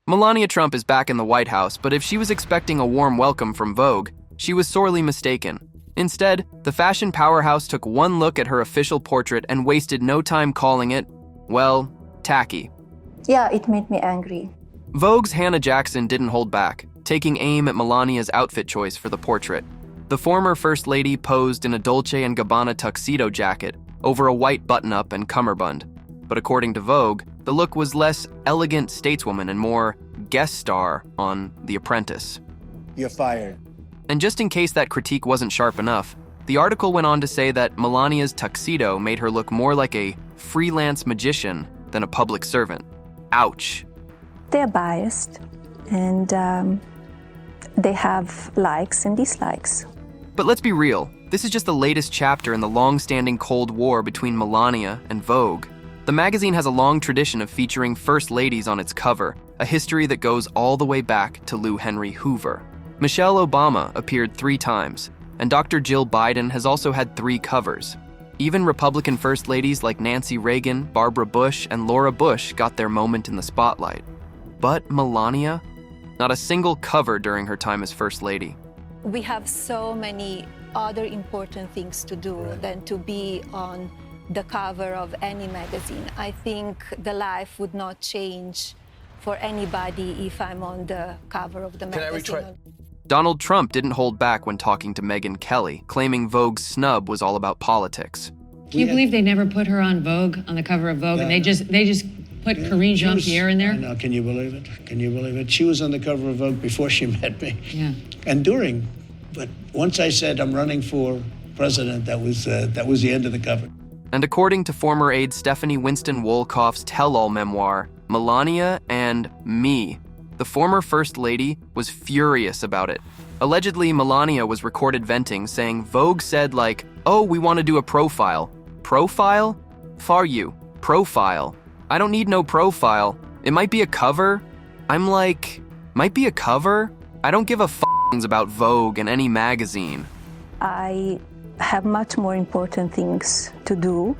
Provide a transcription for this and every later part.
Melania Trump is back in the White House, but if she was expecting a warm welcome from Vogue, she was sorely mistaken. Instead, the fashion powerhouse took one look at her official portrait and wasted no time calling it, well, tacky. Yeah, it made me angry. Vogue's Hannah Jackson didn't hold back, taking aim at Melania's outfit choice for the portrait. The former First Lady posed in a Dolce & Gabbana tuxedo jacket over a white button-up and cummerbund. But according to Vogue, the look was less elegant stateswoman and more guest star on The Apprentice. You're fired. And just in case that critique wasn't sharp enough, the article went on to say that Melania's tuxedo made her look more like a freelance magician than a public servant. Ouch. They're biased, and they have likes and dislikes. But let's be real, this is just the latest chapter in the long-standing Cold War between Melania and Vogue. The magazine has a long tradition of featuring first ladies on its cover, a history that goes all the way back to Lou Henry Hoover. Michelle Obama appeared 3 times, and Dr. Jill Biden has also had 3 covers. Even Republican first ladies like Nancy Reagan, Barbara Bush, and Laura Bush got their moment in the spotlight. But Melania? Not a single cover during her time as First Lady. We have so many other important things to do than to be on the cover of any magazine. I think the life would not change for anybody if I'm on the cover of the magazine. Donald Trump didn't hold back when talking to Megyn Kelly, claiming Vogue's snub was all about politics. Can you believe they never put her on Vogue, on the cover of Vogue, and they just put Corinne Jean-Pierre in there? I know, can you believe it? Can you believe it? She was on the cover of Vogue before she met me. Yeah. And during, but once I said I'm running for president, that was the end of the cover. And according to former aide Stephanie Winston Wolkoff's tell-all memoir, Melania and Me, the former First Lady was furious about it. Allegedly, Melania was recorded venting, saying Vogue said like, "Oh, we want to do a profile." Profile? Far you. Profile. I don't need no profile. It might be a cover. I'm like, might be a cover? I don't give a f***ings about Vogue and any magazine. I have much more important things to do,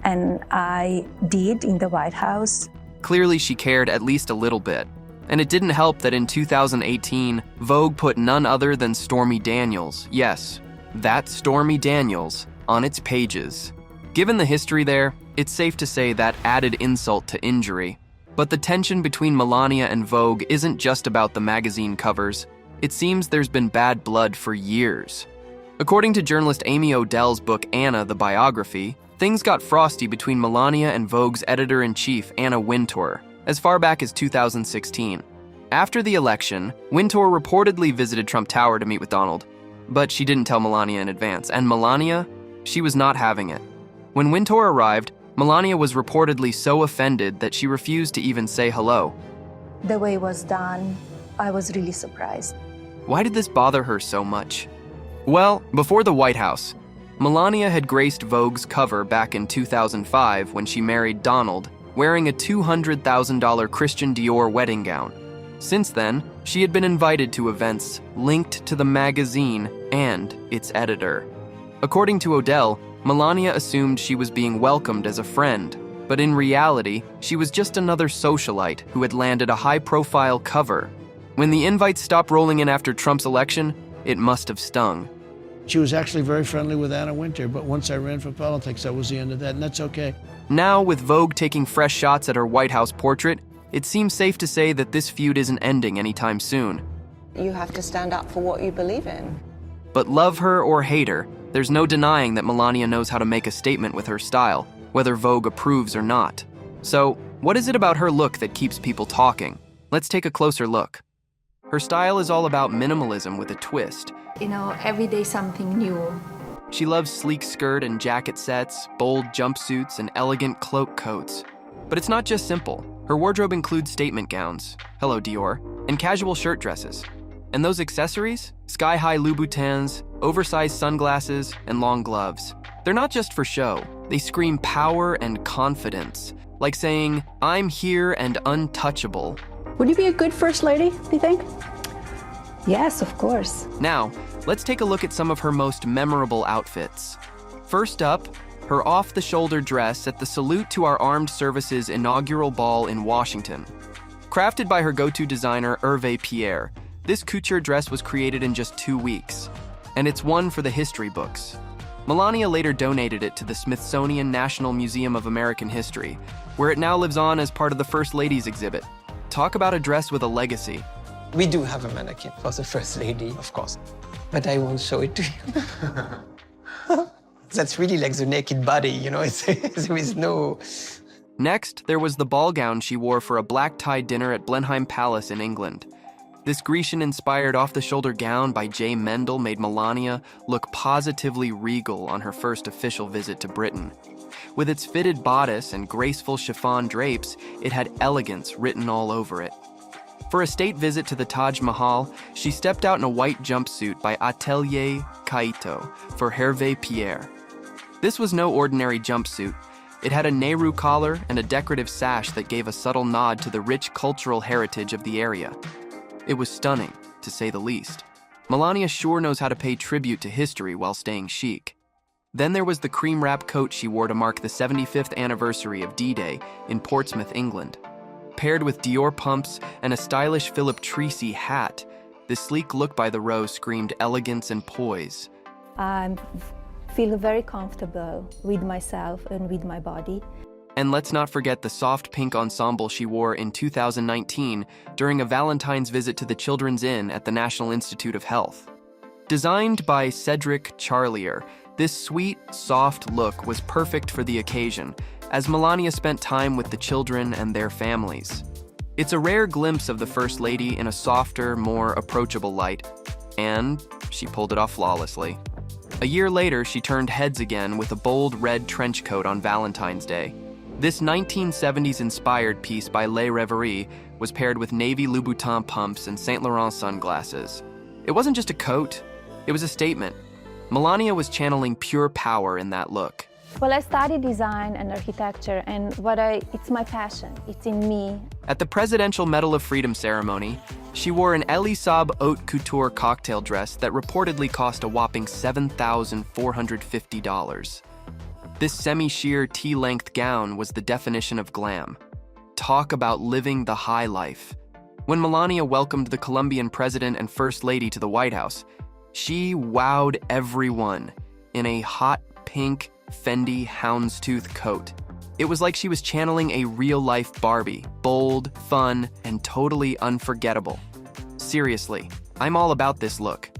and I did in the White House. Clearly, she cared at least a little bit. And it didn't help that in 2018, Vogue put none other than Stormy Daniels, yes, that Stormy Daniels, on its pages. Given the history there, it's safe to say that added insult to injury. But the tension between Melania and Vogue isn't just about the magazine covers. It seems there's been bad blood for years. According to journalist Amy Odell's book Anna, the Biography, things got frosty between Melania and Vogue's editor-in-chief, Anna Wintour, as far back as 2016. After the election, Wintour reportedly visited Trump Tower to meet with Donald, but she didn't tell Melania in advance, and Melania, she was not having it. When Wintour arrived, Melania was reportedly so offended that she refused to even say hello. The way it was done, I was really surprised. Why did this bother her so much? Well, before the White House, Melania had graced Vogue's cover back in 2005 when she married Donald, wearing a $200,000 Christian Dior wedding gown. Since then, she had been invited to events linked to the magazine and its editor. According to Odell, Melania assumed she was being welcomed as a friend, but in reality, she was just another socialite who had landed a high-profile cover. When the invites stopped rolling in after Trump's election, it must have stung. She was actually very friendly with Anna Wintour, but once I ran for politics, that was the end of that, and that's okay. Now, with Vogue taking fresh shots at her White House portrait, it seems safe to say that this feud isn't ending anytime soon. You have to stand up for what you believe in. But love her or hate her, there's no denying that Melania knows how to make a statement with her style, whether Vogue approves or not. So, what is it about her look that keeps people talking? Let's take a closer look. Her style is all about minimalism with a twist. You know, every day something new. She loves sleek skirt and jacket sets, bold jumpsuits, and elegant cloak coats. But it's not just simple. Her wardrobe includes statement gowns, hello Dior, and casual shirt dresses. And those accessories? Sky-high Louboutins, oversized sunglasses, and long gloves. They're not just for show. They scream power and confidence, like saying, "I'm here and untouchable." Would you be a good First Lady, do you think? Yes, of course. Now, let's take a look at some of her most memorable outfits. First up, her off-the-shoulder dress at the Salute to Our Armed Services inaugural ball in Washington. Crafted by her go-to designer, Hervé Pierre, this couture dress was created in just 2 weeks, and it's one for the history books. Melania later donated it to the Smithsonian National Museum of American History, where it now lives on as part of the First Lady's exhibit. Talk about a dress with a legacy. We do have a mannequin for the First Lady, of course, but I won't show it to you. That's really like the naked body, you know, there is no... Next, there was the ball gown she wore for a black-tie dinner at Blenheim Palace in England. This Grecian-inspired off-the-shoulder gown by J. Mendel made Melania look positively regal on her first official visit to Britain. With its fitted bodice and graceful chiffon drapes, it had elegance written all over it. For a state visit to the Taj Mahal, she stepped out in a white jumpsuit by Atelier Kaito for Hervé Pierre. This was no ordinary jumpsuit. It had a Nehru collar and a decorative sash that gave a subtle nod to the rich cultural heritage of the area. It was stunning, to say the least. Melania sure knows how to pay tribute to history while staying chic. Then there was the cream wrap coat she wore to mark the 75th anniversary of D-Day in Portsmouth, England. Paired with Dior pumps and a stylish Philip Treacy hat, this sleek look by the row screamed elegance and poise. I feel very comfortable with myself and with my body. And let's not forget the soft pink ensemble she wore in 2019 during a Valentine's visit to the Children's Inn at the National Institute of Health. Designed by Cedric Charlier, this sweet, soft look was perfect for the occasion, as Melania spent time with the children and their families. It's a rare glimpse of the First Lady in a softer, more approachable light, and she pulled it off flawlessly. A year later, she turned heads again with a bold red trench coat on Valentine's Day. This 1970s-inspired piece by Les Reveries was paired with navy Louboutin pumps and Saint Laurent sunglasses. It wasn't just a coat, it was a statement. Melania was channeling pure power in that look. Well, I studied design and architecture, and it's my passion. It's in me. At the Presidential Medal of Freedom ceremony, she wore an Elisab haute couture cocktail dress that reportedly cost a whopping $7,450. This semi-sheer T-length gown was the definition of glam. Talk about living the high life. When Melania welcomed the Colombian president and First Lady to the White House, she wowed everyone in a hot pink Fendi houndstooth coat. It was like she was channeling a real-life Barbie, bold, fun, and totally unforgettable. Seriously, I'm all about this look.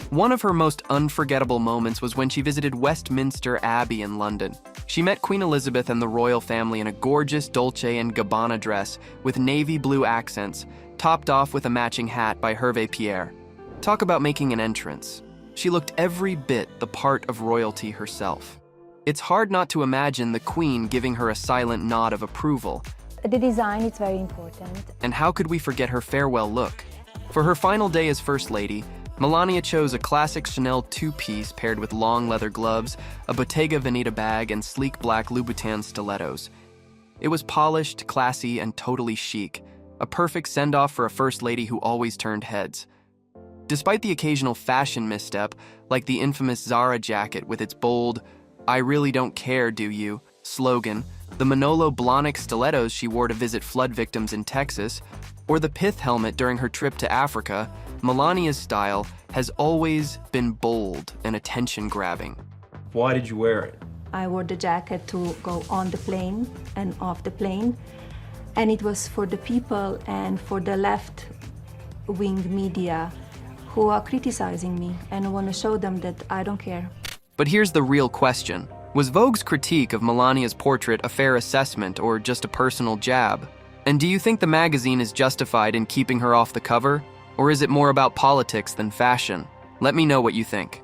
One of her most unforgettable moments was when she visited Westminster Abbey in London. She met Queen Elizabeth and the royal family in a gorgeous Dolce & Gabbana dress with navy blue accents, topped off with a matching hat by Hervé Pierre. Talk about making an entrance. She looked every bit the part of royalty herself. It's hard not to imagine the Queen giving her a silent nod of approval. The design is very important. And how could we forget her farewell look? For her final day as First Lady, Melania chose a classic Chanel two-piece paired with long leather gloves, a Bottega Veneta bag, and sleek black Louboutin stilettos. It was polished, classy, and totally chic, a perfect send-off for a First Lady who always turned heads. Despite the occasional fashion misstep, like the infamous Zara jacket with its bold, "I really don't care, do you?" slogan, the Manolo Blahnik stilettos she wore to visit flood victims in Texas, or the pith helmet during her trip to Africa, Melania's style has always been bold and attention-grabbing. Why did you wear it? I wore the jacket to go on the plane and off the plane, and it was for the people and for the left-wing media who are criticizing me, and I want to show them that I don't care. But here's the real question. Was Vogue's critique of Melania's portrait a fair assessment or just a personal jab? And do you think the magazine is justified in keeping her off the cover? Or is it more about politics than fashion? Let me know what you think.